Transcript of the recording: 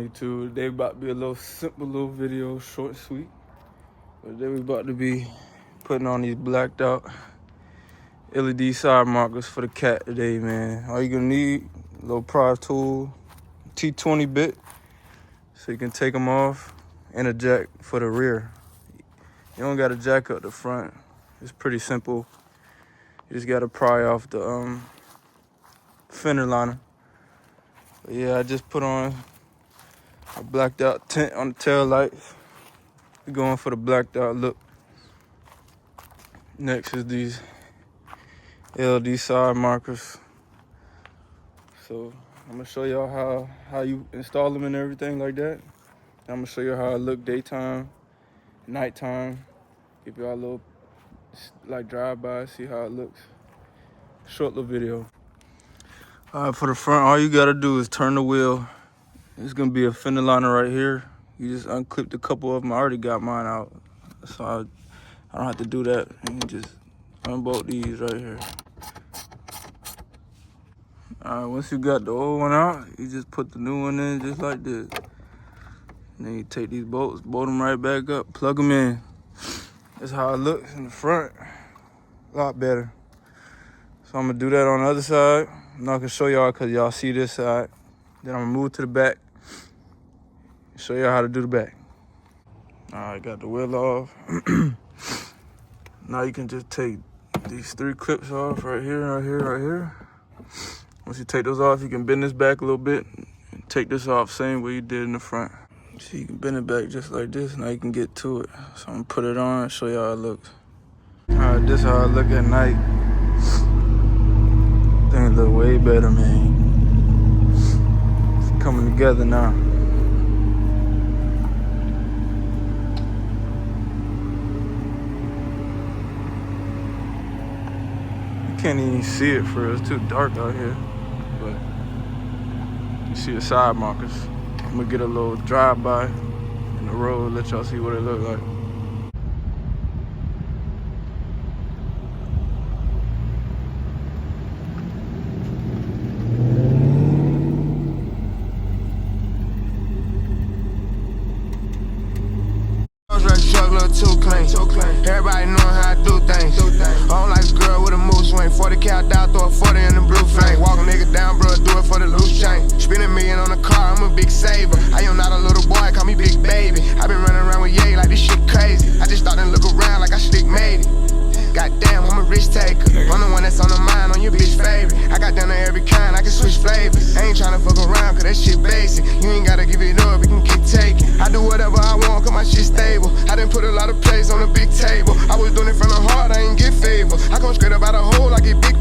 YouTube. They about to be a little simple little video, short and sweet. But then we about to be putting on these blacked out LED side markers for the cat today, man. All you gonna need, a little pry tool, T20 bit, so you can take them off, and a jack for the rear. You don't gotta jack up the front. It's pretty simple. You just gotta pry off the fender liner. But yeah, I just put on a blacked out tint on the tail lights. We're going for the blacked out look. Next is these LED side markers. So I'm gonna show y'all how you install them and everything like that. I'm gonna show you how it look daytime, nighttime. Give y'all a little like drive-by, see how it looks. Short little video. All right, for the front, all you gotta do is turn the wheel. It's gonna be a fender liner right here. You just unclipped a couple of them. I already got mine out, so I don't have to do that. And you just unbolt these right here. All right, once you got the old one out, you just put the new one in just like this. And then you take these bolts, bolt them right back up, plug them in. That's how it looks in the front. A lot better. So I'm gonna do that on the other side. I'm not gonna show y'all because y'all see this side. Then I'm gonna move to the back, show y'all how to do the back. All right, got the wheel off. Now you can just take these 3 clips off right here, right here, right here. Once you take those off, you can bend this back a little bit and take this off same way you did in the front. So you can bend it back just like this. Now you can get to it. So I'm gonna put it on and show you how it looks. All right, this is how it look at night. Things look way better, man. It's coming together now. You can't even see it for real. It's too dark out here. But you see the side markers. I'm gonna get a little drive-by in the road, let y'all see what it look like. Everybody knowing how I do things. I don't like a girl with a mood swing. 40 count down, throw a 40 in the blue flame. Walk a nigga down, bro, do it for the loose chain. Spend $1 million on the car, I'm a big saver. I am not a little boy, call me big baby. I been running around with Ye like this shit crazy. I just started to look around like I stick made it. Goddamn, I'm a risk taker. I'm the one that's on the mind, on your bitch favorite. I got down to every kind, I can switch flavors. I ain't tryna fuck around, cause that shit basic. You ain't gotta give it up, you can get taken. I do whatever I want, cause my shit stable. I done put a lot of plays on the big table. I was doing it from the heart, I ain't get favor. I come straight up out a hole like a big